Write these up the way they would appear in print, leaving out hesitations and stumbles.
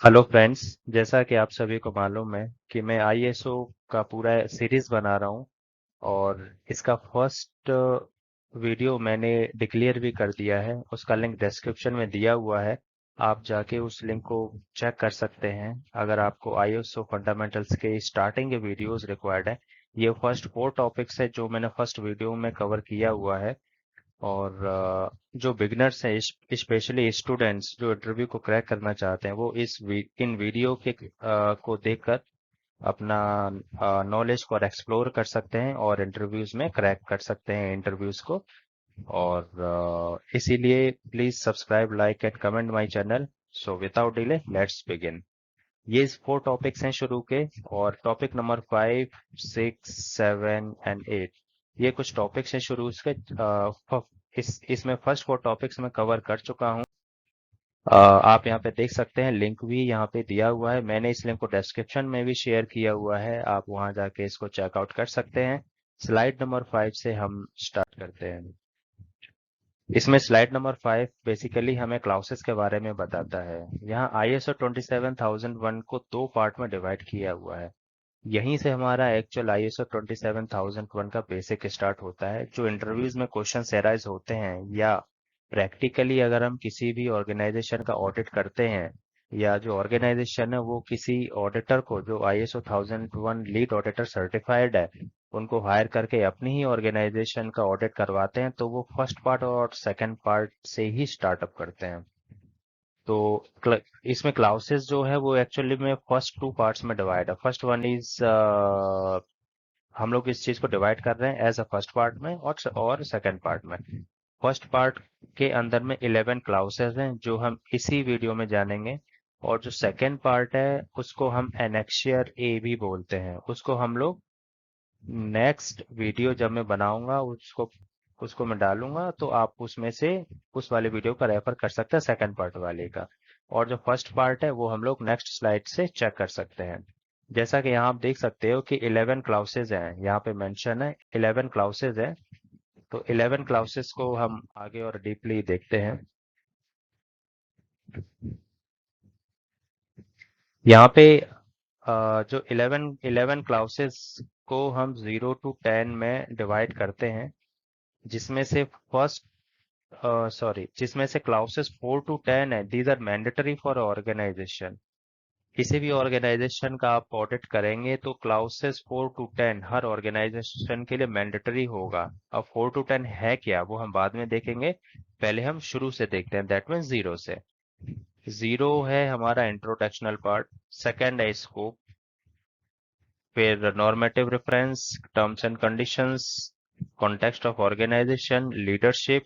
Hello friends. जैसा कि आप सभी को मालूम है कि मैं आईएसओ का पूरा सीरीज बना रहा हूं और इसका फर्स्ट वीडियो मैंने डिक्लेयर भी कर दिया है। उसका लिंक डिस्क्रिप्शन में दिया हुआ है। आप जाके उस लिंक को चेक कर सकते हैं अगर आपको आईएसओ फंडामेंटल्स के स्टार्टिंग के वीडियोस रिक्वायर्ड है। ये फर्स्ट 4 टॉपिक्स है जो मैंने फर्स्ट वीडियो में कवर किया हुआ है। और जो बिगनर्स हैं स्पेशली स्टूडेंट्स जो इंटरव्यू को क्रैक करना चाहते हैं वो इन वीडियो के को देखकर अपना नॉलेज को एक्सप्लोर कर सकते हैं और इंटरव्यूज में क्रैक कर सकते हैं इंटरव्यूज को। और इसीलिए please subscribe like and comment my channel. So without delay let's begin. ये 4 टॉपिक्स हैं शुरू के। और टॉपिक नंबर 5, 6, 7 एंड 8 ये कुछ टॉपिक्स हैं शुरू के। इसमें फर्स्ट 4 टॉपिक्स मैं कवर कर चुका हूँ। आप यहाँ पे देख सकते हैं, लिंक भी यहाँ पे दिया हुआ है। मैंने इस लिंक को डिस्क्रिप्शन में भी शेयर किया हुआ है, आप वहां जाके इसको चेकआउट कर सकते हैं। स्लाइड नंबर 5 से हम स्टार्ट करते हैं। इसमें स्लाइड नंबर 5 बेसिकली हमें क्लाउसेस के बारे में बताता है। यहाँ आईएसओ 27001 को 2 पार्ट में डिवाइड किया हुआ है। यहीं से हमारा एक्चुअल आईएसओ 27001 का बेसिक स्टार्ट होता है। जो इंटरव्यूज में क्वेश्चन एराइज होते हैं या प्रैक्टिकली अगर हम किसी भी ऑर्गेनाइजेशन का ऑडिट करते हैं या जो ऑर्गेनाइजेशन है वो किसी ऑडिटर को जो आईएसओ 1001 लीड ऑडिटर सर्टिफाइड है उनको हायर करके अपनी ही ऑर्गेनाइजेशन का ऑडिट करवाते हैं, तो वो फर्स्ट पार्ट और सेकंड पार्ट से ही स्टार्टअप करते हैं। तो इसमें क्लाउसेस जो है वो एक्चुअली में फर्स्ट 2 पार्ट्स में डिवाइड है। फर्स्ट वन इज हम लोग इस चीज को डिवाइड कर रहे हैं एज अ फर्स्ट पार्ट में और सेकंड पार्ट में। फर्स्ट पार्ट के अंदर में 11 क्लाउसेस हैं जो हम इसी वीडियो में जानेंगे। और जो सेकंड पार्ट है उसको हम एनेक्शियर ए भी बोलते हैं। उसको हम लोग नेक्स्ट वीडियो जब मैं बनाऊंगा उसको उसको मैं डालूंगा तो आप उसमें से उस वाले वीडियो का रेफर कर सकते हैं, सेकंड पार्ट वाले का। और जो फर्स्ट पार्ट है वो हम लोग नेक्स्ट स्लाइड से चेक कर सकते हैं। जैसा कि यहाँ आप देख सकते हो कि 11 क्लाउसेज हैं, यहाँ पे मेंशन है 11 क्लाउसेज है। तो 11 क्लाउसेज को हम आगे और डीपली देखते हैं। यहाँ पे जो 11 क्लाउसेज को हम 0 to 10 में डिवाइड करते हैं, जिसमें से फर्स्ट जिसमें से क्लाउसेस 4 to 10 है। These are mandatory for organisation. किसी भी ऑर्गेनाइजेशन का आप ऑडिट करेंगे तो क्लाउसेस 4 to 10 हर ऑर्गेनाइजेशन के लिए मैंडेटरी होगा। अब 4 to 10 है क्या वो हम बाद में देखेंगे, पहले हम शुरू से देखते हैं। दैट मीन्स जीरो से। जीरो है हमारा इंट्रोडक्शनल पार्ट, सेकंड है स्कोप, फिर normative reference, terms and conditions, context of organisation, leadership,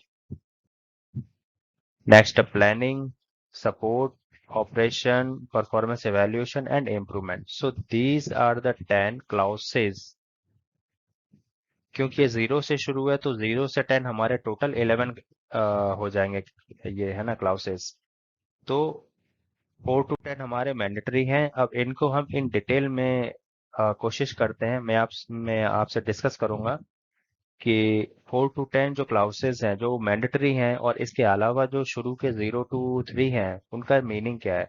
next planning, support, operation, performance evaluation and improvement. So these are the 10 clauses। क्योंकि ये जीरो से शुरू है तो 0 से 10 हमारे टोटल 11 हो जाएंगे। ये है ना क्लाउसेस। तो 4 to 10 हमारे मैंडेटरी हैं। अब इनको हम इन डिटेल में कोशिश करते हैं। मैं आपसे डिस्कस करूंगा कि 4 to 10 जो क्लाउसेस हैं जो मैंडेटरी हैं और इसके अलावा जो शुरू के 0 to 3 हैं उनका मीनिंग क्या है।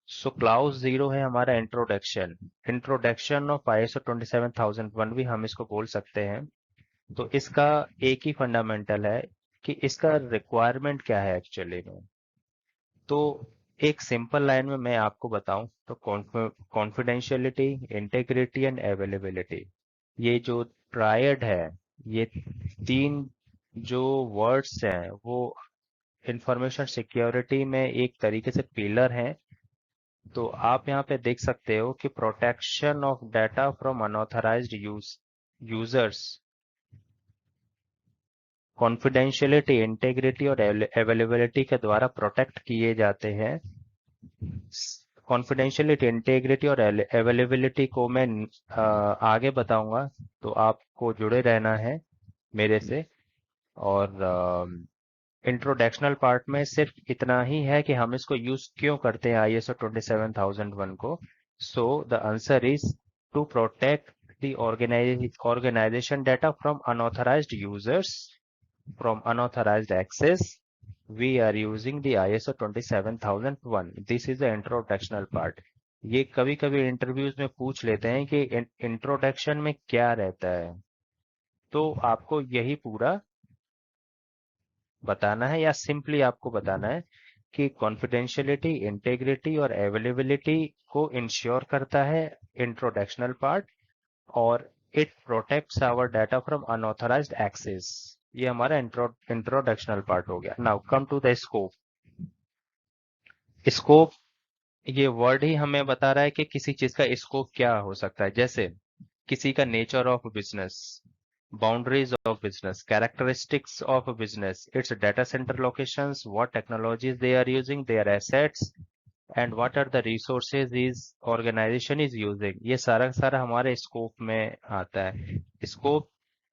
सो क्लाउज जीरो है हमारा इंट्रोडक्शन। इंट्रोडक्शन ऑफ आईएसओ 27001 भी हम इसको बोल सकते हैं। तो इसका एक ही फंडामेंटल है कि इसका रिक्वायरमेंट क्या है एक्चुअली में। तो एक सिंपल लाइन में मैं आपको बताऊं तो कॉन्फिडेंशियलिटी, इंटेग्रिटी एंड अवेलेबिलिटी, ये जो ट्रायड है, ये 3 जो वर्ड्स हैं वो इंफॉर्मेशन सिक्योरिटी में एक तरीके से पिलर हैं। तो आप यहाँ पे देख सकते हो कि protection of data from unauthorised users, confidentiality, integrity और अवेलेबिलिटी के द्वारा प्रोटेक्ट किए जाते हैं। कॉन्फिडेंशियलिटी, इंटेग्रिटी और अवेलेबिलिटी को मैं आगे बताऊंगा, तो आपको जुड़े रहना है मेरे से। और इंट्रोडक्शनल पार्ट में सिर्फ इतना ही है कि हम इसको यूज क्यों करते हैं आईएसओ 27001 को। So the answer is to protect the organisation data from unauthorised users, from unauthorised access, we are using the ISO 27001. This is the introductional part. ये कभी कभी इंटरव्यूज में पूछ लेते हैं कि इंट्रोडक्शन में क्या रहता है, तो आपको यही पूरा बताना है या सिंपली आपको बताना है कि कॉन्फिडेंशियलिटी, इंटेग्रिटी और अवेलेबिलिटी को इंश्योर करता है इंट्रोडक्शनल पार्ट, और it protects our data from unauthorised access. ये हमारा इंट्रोडक्शनल पार्ट हो गया। Now come to the scope. Scope, ये वर्ड ही हमें बता रहा है कि किसी चीज का स्कोप क्या हो सकता है। जैसे किसी का nature of business, boundaries of business, characteristics of a business, its data center locations, what technologies they are using, their assets, and what are the resources is organization is using। ये सारा का सारा हमारे स्कोप में आता है। Scope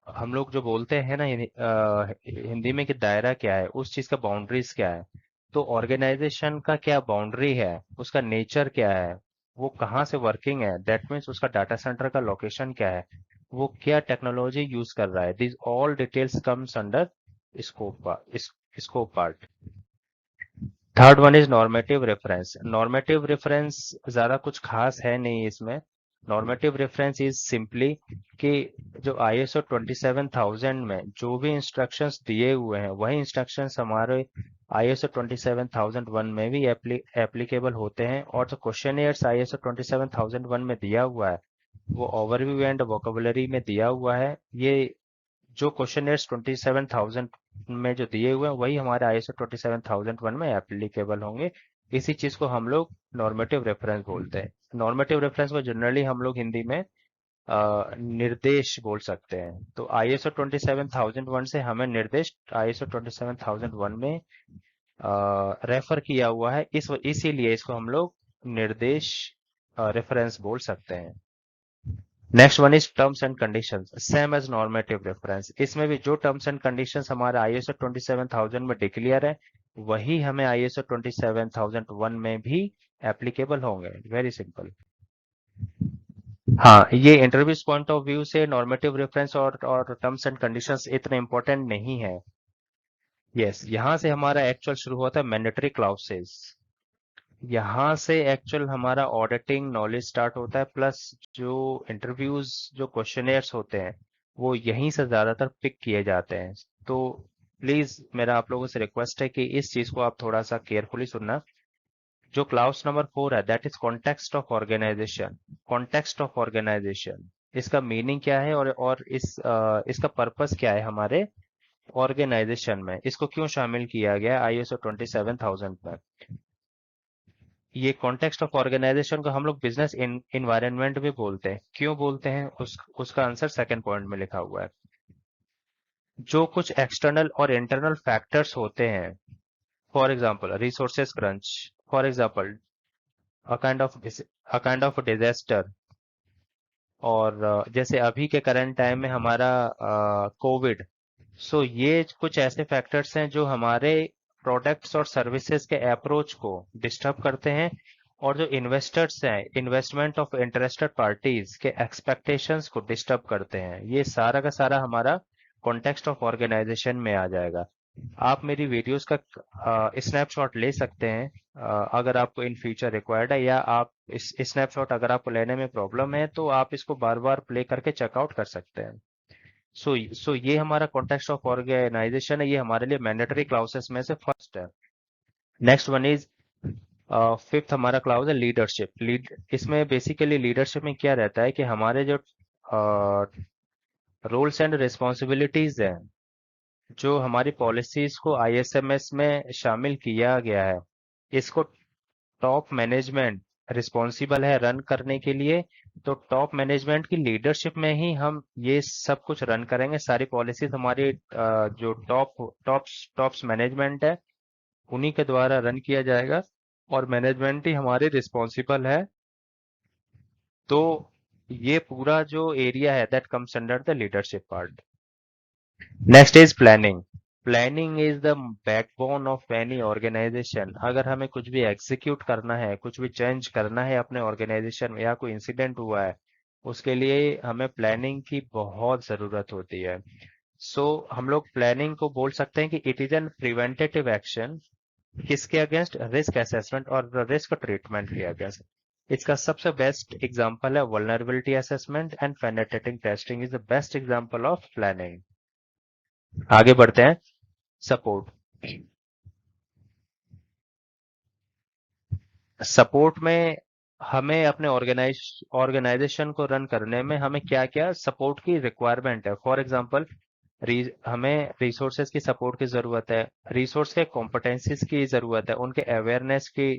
हम लोग जो बोलते हैं ना हिंदी में कि दायरा क्या है, उस चीज का बाउंड्रीज क्या है। तो ऑर्गेनाइजेशन का क्या बाउंड्री है, उसका नेचर क्या है, वो कहाँ से वर्किंग है, दैट मीन्स उसका डाटा सेंटर का लोकेशन क्या है, वो क्या टेक्नोलॉजी यूज कर रहा है। This all details comes under scope part. Third one is normative reference. Normative reference ज्यादा कुछ खास है नहीं इसमें। नॉर्मेटिव रेफरेंस इज सिंपली कि जो ISO 27000 में जो भी इंस्ट्रक्शंस दिए हुए हैं वही इंस्ट्रक्शंस हमारे ISO 27001 में भी एप्लीकेबल होते हैं। और जो क्वेश्चनियर्स ISO 27001 में दिया हुआ है वो ओवरव्यू एंड वोकेबुलरी में दिया हुआ है। ये जो क्वेश्चनियर्स 27000 में जो दिए हुए हैं वही हमारे ISO 27001 में एप्लीकेबल होंगे। इसी चीज को हम लोग नॉर्मेटिव रेफरेंस बोलते हैं। नॉर्मेटिव रेफरेंस को जनरली हम लोग हिंदी में निर्देश बोल सकते हैं। तो ISO 27001 से हमें निर्देश ISO 27001 में रेफर किया हुआ है, इसीलिए इसको हम लोग निर्देश रेफरेंस बोल सकते हैं। Next one is terms and conditions, same as normative reference. इसमें भी जो टर्म्स एंड कंडीशंस हमारे ISO 27000 में डिक्लेयर है वही हमें ISO 27001 में भी एप्लीकेबल होंगे। Very simple. हाँ, ये इंटरव्यूज पॉइंट ऑफ व्यू से नॉर्मेटिव रेफरेंस और टर्म्स एंड कंडीशंस इतने इंपॉर्टेंट नहीं है। यस, यहाँ से हमारा एक्चुअल शुरू होता है मैंडेटरी क्लाउसेस। यहाँ से एक्चुअल हमारा ऑडिटिंग नॉलेज स्टार्ट होता है, प्लस जो इंटरव्यूज जो क्वेश्चनेयर्स होते हैं वो यहीं से ज्यादातर पिक किए जाते हैं। तो प्लीज मेरा आप लोगों से रिक्वेस्ट है कि इस चीज को आप थोड़ा सा केयरफुली सुनना। जो क्लाउस नंबर 4 है that is context of organisation. Context of organisation, इसका मीनिंग क्या है और इसका पर्पस क्या है हमारे ऑर्गेनाइजेशन में, इसको क्यों शामिल किया गया ISO 27000 में। ये कॉन्टेक्स्ट ऑफ ऑर्गेनाइजेशन को हम लोग बिजनेस इन्वायरमेंट भी बोलते हैं। क्यों बोलते हैं उसका आंसर सेकंड पॉइंट में लिखा हुआ है। जो कुछ एक्सटर्नल और इंटरनल फैक्टर्स होते हैं, for example resources crunch, for example a kind of disaster, और जैसे अभी के करंट टाइम में हमारा कोविड। सो ये कुछ ऐसे फैक्टर्स हैं जो हमारे प्रोडक्ट्स और सर्विसेज के अप्रोच को डिस्टर्ब करते हैं, और जो इन्वेस्टर्स हैं, इन्वेस्टमेंट ऑफ इंटरेस्टेड पार्टीज के एक्सपेक्टेशंस को डिस्टर्ब करते हैं। ये सारा का सारा हमारा कॉन्टेक्स्ट ऑफ ऑर्गेनाइजेशन में आ जाएगा। आप मेरी वीडियोस का स्नैपशॉट ले सकते हैं अगर आपको इन फ्यूचर रिक्वायर्ड है, या आप इस स्नैपशॉट अगर आपको लेने में प्रॉब्लम है तो आप इसको बार बार प्ले करके चेकआउट कर सकते हैं। सो ये हमारा कॉन्टेक्स्ट ऑफ ऑर्गेनाइजेशन है, ये हमारे लिए मैंडेटरी क्लाउसेस में से फर्स्ट है। नेक्स्ट वन इज फिफ्थ हमारा क्लाउज है लीडरशिप। इसमें बेसिकली लीडरशिप में क्या रहता है कि हमारे जो रोल्स एंड रिस्पॉन्सिबिलिटीज हैं, जो हमारी पॉलिसीज को ISMS में शामिल किया गया है, इसको टॉप मैनेजमेंट रिस्पॉन्सिबल है रन करने के लिए। तो टॉप मैनेजमेंट की लीडरशिप में ही हम ये सब कुछ रन करेंगे। सारी पॉलिसीज हमारी जो टॉप्स मैनेजमेंट है उन्हीं के द्वारा रन किया जाएगा, और मैनेजमेंट ही हमारी रिस्पॉन्सिबल है। तो ये पूरा जो एरिया है that comes under the leadership part. Next is planning. Planning is the backbone of any organisation. अगर हमें कुछ भी एग्जीक्यूट करना है, कुछ भी चेंज करना है अपने ऑर्गेनाइजेशन में, या कोई इंसिडेंट हुआ है, उसके लिए हमें प्लानिंग की बहुत जरूरत होती है। सो हम लोग प्लानिंग को बोल सकते हैं कि it is an preventative action किसके अगेंस्ट, रिस्क असेसमेंट और रिस्क ट्रीटमेंट के अगेंस्ट। इसका सबसे बेस्ट एग्जांपल है vulnerability assessment and penetrating testing is the best example of planning. आगे बढ़ते हैं। सपोर्ट। सपोर्ट में हमें अपने ऑर्गेनाइजेशन को रन करने में हमें क्या क्या सपोर्ट की रिक्वायरमेंट है। फॉर एग्जांपल, हमें रिसोर्सेज की सपोर्ट की जरूरत है, रिसोर्स के कॉम्पिटेंसीज की जरूरत है, उनके अवेयरनेस की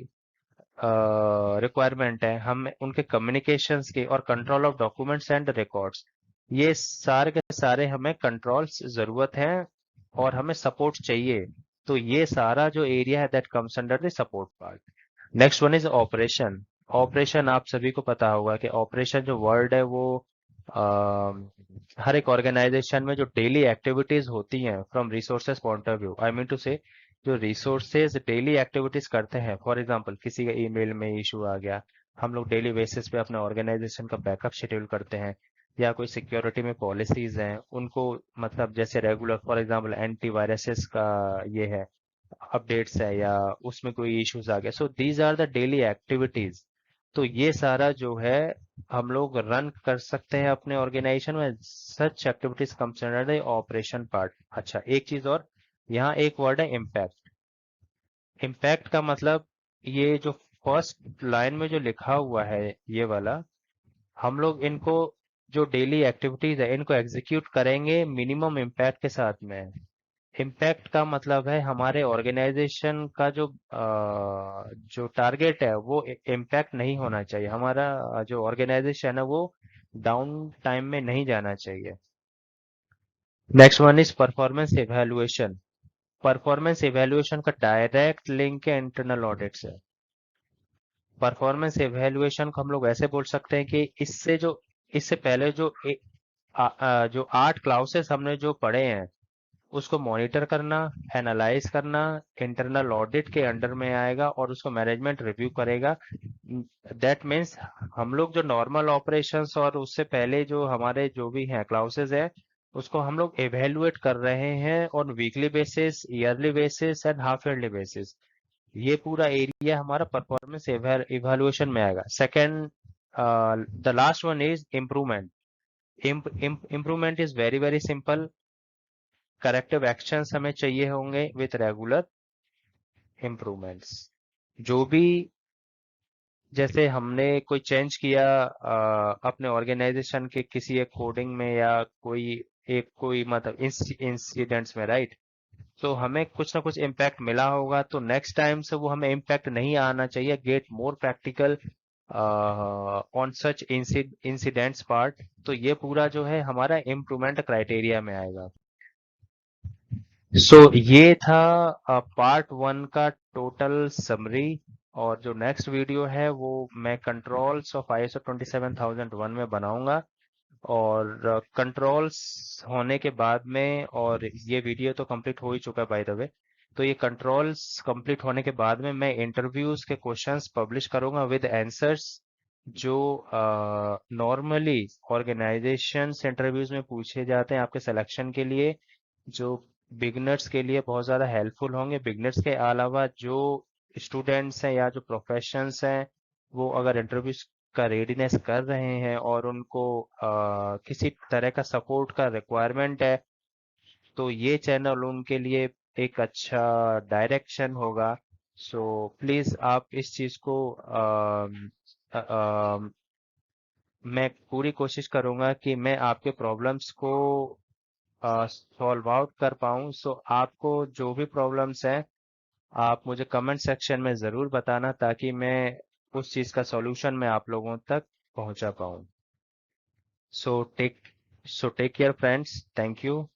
रिक्वायरमेंट है, हम उनके कम्युनिकेशंस की और control of documents and records. ये सारे के सारे हमें कंट्रोल्स जरूरत है और हमें सपोर्ट चाहिए। तो ये सारा जो एरिया है that comes under the support part. Next one is operation. Operation आप सभी को पता होगा कि ऑपरेशन जो वर्ड है वो हर एक ऑर्गेनाइजेशन में जो डेली एक्टिविटीज होती हैं from resources point of view, I mean to say जो रिसोर्सेज डेली एक्टिविटीज करते हैं। फॉर एग्जांपल, किसी का ईमेल में इशू आ गया, हम लोग डेली बेसिस पे अपने ऑर्गेनाइजेशन का बैकअप शेड्यूल करते हैं। या कोई सिक्योरिटी में पॉलिसीज हैं उनको, मतलब जैसे रेगुलर, फॉर एग्जांपल एंटीवायरसेस का ये है अपडेट्स है, या उसमें कोई इश्यूज आ गया। So these are the daily activities. तो ये सारा जो है हम लोग रन कर सकते हैं अपने ऑर्गेनाइजेशन में। Such activities comes under the operation part. अच्छा, एक चीज और, यहाँ एक वर्ड है इम्पैक्ट। इम्पैक्ट का मतलब, ये जो फर्स्ट लाइन में जो लिखा हुआ है ये वाला, हम लोग इनको, जो डेली एक्टिविटीज है इनको एग्जीक्यूट करेंगे मिनिमम इम्पैक्ट के साथ में। इम्पैक्ट का मतलब है हमारे ऑर्गेनाइजेशन का जो टारगेट है वो इम्पैक्ट नहीं होना चाहिए। हमारा जो ऑर्गेनाइजेशन है वो डाउन टाइम में नहीं जाना चाहिए। Next one is performance evaluation. Performance evaluation का डायरेक्ट लिंक है इंटरनल ऑडिट से। परफॉर्मेंस इवैल्यूएशन को हम लोग ऐसे बोल सकते हैं कि इससे पहले जो 8 क्लाउसेस हमने जो पढ़े हैं उसको मॉनिटर करना, एनालाइज करना, इंटरनल ऑडिट के अंडर में आएगा और उसको मैनेजमेंट रिव्यू करेगा। दैट मीन्स हम लोग जो नॉर्मल ऑपरेशंस और उससे पहले जो हमारे जो भी हैं क्लाउसेस है उसको हम लोग एवेल्युएट कर रहे हैं on weekly basis, yearly basis and half yearly basis. ये पूरा एरिया हमारा परफॉर्मेंस इवैल्यूएशन में आएगा। Second, the last one is improvement. Improvement is very very simple. Corrective actions हमें चाहिए होंगे विथ रेगुलर इम्प्रूवमेंट्स। जो भी, जैसे हमने कोई चेंज किया अपने ऑर्गेनाइजेशन के किसी एक कोडिंग में या कोई मतलब इंसिडेंट्स में, राइट? तो हमें कुछ ना कुछ इम्पैक्ट मिला होगा, तो नेक्स्ट टाइम से वो हमें इम्पैक्ट नहीं आना चाहिए। Get more practical on such incidents part. तो ये पूरा जो है हमारा इम्प्रूवमेंट क्राइटेरिया में आएगा। ये था पार्ट 1 का टोटल समरी। और जो नेक्स्ट वीडियो है वो मैं कंट्रोल्स ऑफ ISO 27001 में बनाऊंगा। और कंट्रोल्स होने के बाद में, और ये वीडियो तो कंप्लीट हो ही चुका है बाय द वे, तो ये कंट्रोल्स कंप्लीट होने के बाद में मैं इंटरव्यूज के क्वेश्चंस पब्लिश करूंगा विद आंसर्स, जो नॉर्मली ऑर्गेनाइजेशंस इंटरव्यूज में पूछे जाते हैं आपके सिलेक्शन के लिए, जो बिगनर्स के लिए बहुत ज़्यादा हेल्पफुल होंगे। बिगनर्स के अलावा जो स्टूडेंट्स हैं या जो प्रोफेशंस हैं, वो अगर इंटरव्यूज का रेडीनेस कर रहे हैं और उनको किसी तरह का सपोर्ट का रिक्वायरमेंट है, तो ये चैनल उनके लिए एक अच्छा डायरेक्शन होगा। सो प्लीज़ आप इस चीज़ को मैं पूरी कोशिश करूंगा कि मैं आपके प्रॉब्लम्स को सॉल्व आउट कर पाऊँ। सो आपको जो भी प्रॉब्लम्स हैं आप मुझे कमेंट सेक्शन में ज़रूर बताना, ताकि मैं उस चीज़ का सॉल्यूशन मैं आप लोगों तक पहुंचा पाऊँ। So take so take care friends, thank you.